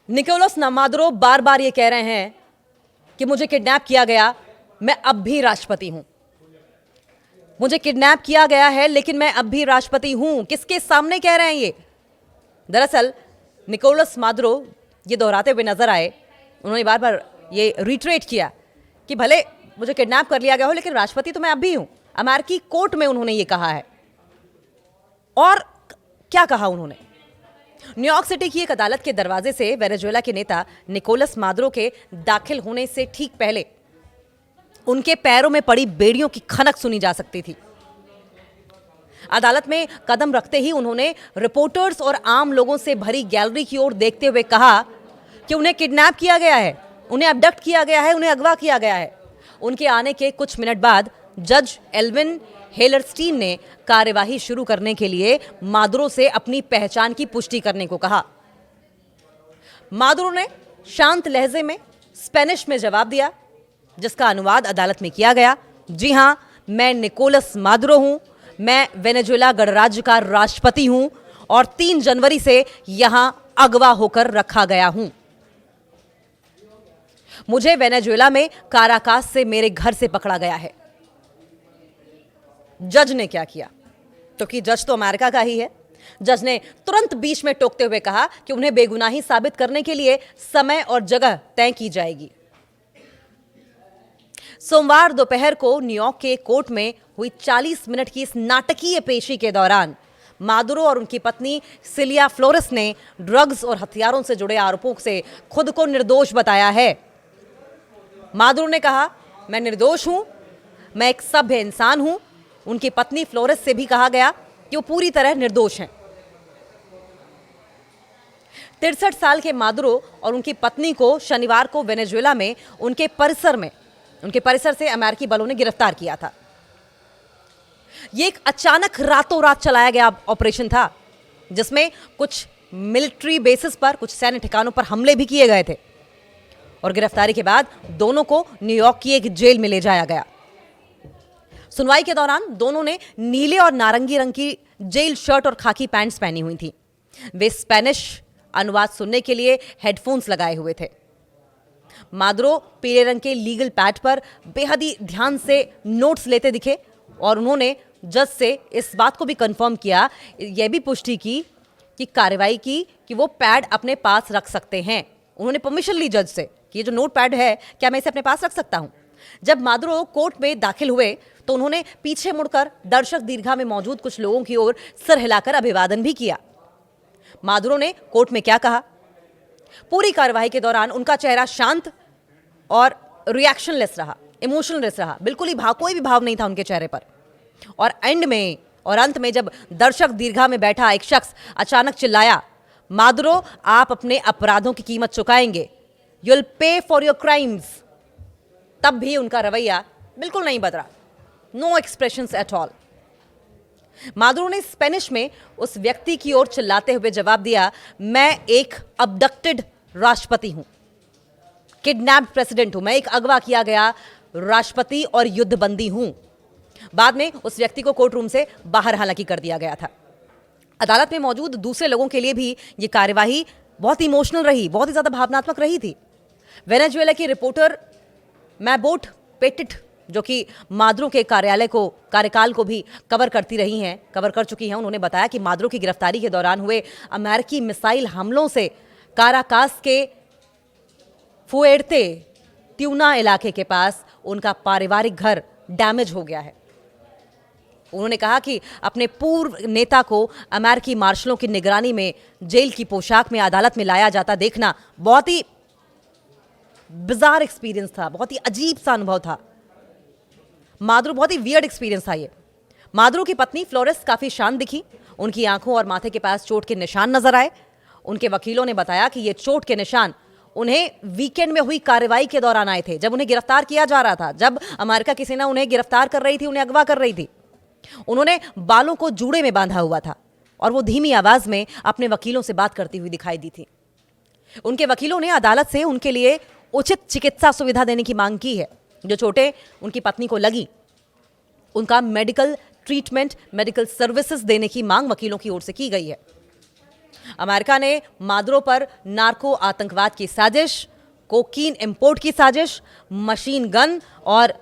Nicolas Maduro बार बार ये कह रहे हैं कि मुझे किडनैप किया गया, मैं अब भी राष्ट्रपति हूं। मुझे किडनैप किया गया है लेकिन मैं अब भी राष्ट्रपति हूं। किसके सामने कह रहे हैं ये? दरअसल निकोलस मादुरो ये दोहराते हुए नजर आए। उन्होंने बार बार ये रिट्रेट किया कि भले मुझे किडनैप कर लिया गया हो लेकिन राष्ट्रपति तो मैं अब भी हूं। अमेरिकी कोर्ट में उन्होंने ये कहा है। और क्या कहा उन्होंने? न्यूयॉर्क सिटी की एक अदालत के दरवाजे से वेनेजुएला के नेता निकोलस मादुरो के दाखिल होने से ठीक पहले उनके पैरों में पड़ी बेड़ियों की खनक सुनी जा सकती थी। अदालत में कदम रखते ही उन्होंने रिपोर्टर्स और आम लोगों से भरी गैलरी की ओर देखते हुए कहा कि उन्हें किडनैप किया गया है, उन्हें अबडक्ट किया गया है, उन्हें अगवा किया गया है। उनके आने के कुछ मिनट बाद जज एल्विन हेलरस्टीन ने कार्यवाही शुरू करने के लिए मादुरो से अपनी पहचान की पुष्टि करने को कहा। मादुरो ने शांत लहजे में स्पेनिश में जवाब दिया, जिसका अनुवाद अदालत में किया गया। जी हां, मैं निकोलस मादुरो हूं, मैं वेनेजुएला गणराज्य का राष्ट्रपति हूं और 3 जनवरी से यहां अगवा होकर रखा गया हूं। मुझे वेनेजुएला में काराकास से मेरे घर से पकड़ा गया है। जज ने क्या किया? क्योंकि जज तो अमेरिका का ही है। जज ने तुरंत बीच में टोकते हुए कहा कि उन्हें बेगुनाही साबित करने के लिए समय और जगह तय की जाएगी। सोमवार दोपहर को न्यूयॉर्क के कोर्ट में हुई 40 मिनट की इस नाटकीय पेशी के दौरान मादुरो और उनकी पत्नी सिलिया फ्लोरेस ने ड्रग्स और हथियारों से जुड़े आरोपों से खुद को निर्दोष बताया है। मादुरो ने कहा, मैं निर्दोष हूं, मैं एक सभ्य इंसान हूं। उनकी पत्नी फ्लोरेस से भी कहा गया कि वो पूरी तरह निर्दोष हैं। 63 साल के मादुरो और उनकी पत्नी को शनिवार को वेनेजुएला में उनके परिसर से अमेरिकी बलों ने गिरफ्तार किया था। यह एक अचानक रातों रात चलाया गया ऑपरेशन था, जिसमें कुछ मिलिट्री बेसिस पर, कुछ सैन्य ठिकानों पर हमले भी किए गए थे और गिरफ्तारी के बाद दोनों को न्यूयॉर्क की एक जेल में ले जाया गया। सुनवाई के दौरान दोनों ने नीले और नारंगी रंग की जेल शर्ट और खाकी पैंट्स पहनी हुई थी। वे स्पेनिश अनुवाद सुनने के लिए हेडफोन्स लगाए हुए थे। मादुरो पीले रंग के लीगल पैड पर बेहद ही ध्यान से नोट्स लेते दिखे और उन्होंने जज से इस बात को भी कंफर्म किया, यह भी पुष्टि की कि कार्रवाई की कि वो पैड अपने पास रख सकते हैं। उन्होंने परमिशन ली जज से कि ये जो नोट पैड है, क्या मैं इसे अपने पास रख सकता हूं? जब मादुरो कोर्ट में दाखिल हुए तो उन्होंने पीछे मुड़कर दर्शक दीर्घा में मौजूद कुछ लोगों की ओर सिर हिलाकर अभिवादन भी किया। मादुरो ने कोर्ट में क्या कहा? पूरी कार्रवाई के दौरान उनका चेहरा शांत और रिएक्शनलेस रहा, इमोशनलेस रहा। बिल्कुल ही कोई भी भाव नहीं था उनके चेहरे पर। और अंत में जब दर्शक दीर्घा में बैठा एक शख्स अचानक चिल्लाया, मादुरो, आप अपने अपराधों की कीमत चुकाएंगे, you will pay for your crimes, तब भी उनका रवैया बिल्कुल नहीं बदला। No expressions at all. Maduro ने स्पेनिश में उस व्यक्ति की ओर चिल्लाते हुए जवाब दिया, मैं एक अबडक्टेड राष्ट्रपति हूं, किडनैप्ड प्रेसिडेंट हूं, मैं एक अगवा किया गया राष्ट्रपति और युद्धबंदी हूं। बाद में उस व्यक्ति को कोर्ट रूम से बाहर हालांकि कर दिया गया था। अदालत में मौजूद दूसरे लोगों के लिए भी यह कार्यवाही बहुत इमोशनल रही, बहुत ही ज्यादा भावनात्मक रही थी। वेनेजुएला की रिपोर्टर मैबोट पेटिट, जो कि मादुरो के कार्यकाल को भी कवर कर चुकी हैं, उन्होंने बताया कि मादुरो की गिरफ्तारी के दौरान हुए अमेरिकी मिसाइल हमलों से काराकास के फुएर्ते ट्यूना इलाके के पास उनका पारिवारिक घर डैमेज हो गया है। उन्होंने कहा कि अपने पूर्व नेता को अमेरिकी मार्शलों की निगरानी में जेल की पोशाक में अदालत में लाया जाता देखना बहुत ही बिजार एक्सपीरियंस था, बहुत ही अजीब सा अनुभव था। मादुरो, बहुत ही वियर्ड एक्सपीरियंस था ये। मादुरो की पत्नी फ्लोरेस काफी शांत दिखी। उनकी आंखों और माथे के पास चोट के निशान नजर आए। उनके वकीलों ने बताया कि ये चोट के निशान उन्हें वीकेंड में हुई कार्रवाई के दौरान आए थे, जब उन्हें गिरफ्तार किया जा रहा था, जब अमेरिका की सेना उन्हें गिरफ्तार कर रही थी, उन्हें अगवा कर रही थी। उन्होंने बालों को जूड़े में बांधा हुआ था और वो धीमी आवाज में अपने वकीलों से बात करती हुई दिखाई दी थी। उनके वकीलों ने अदालत से उनके लिए उचित चिकित्सा सुविधा देने की मांग की है। जो चोटें उनकी पत्नी को लगी, उनका मेडिकल ट्रीटमेंट, मेडिकल सर्विसेज देने की मांग वकीलों की ओर से की गई है। अमेरिका ने मादुरो पर नार्को आतंकवाद की साजिश, कोकीन इंपोर्ट की साजिश, मशीन गन और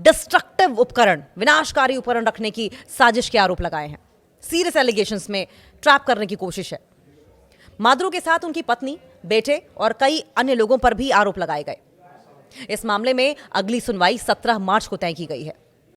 डिस्ट्रक्टिव उपकरण, विनाशकारी उपकरण रखने की साजिश के आरोप लगाए हैं। सीरियस एलिगेशंस में ट्रैप करने की कोशिश है। मादुरो के साथ उनकी पत्नी, बेटे और कई अन्य लोगों पर भी आरोप लगाए गए। इस मामले में अगली सुनवाई 17 मार्च को तय की गई है।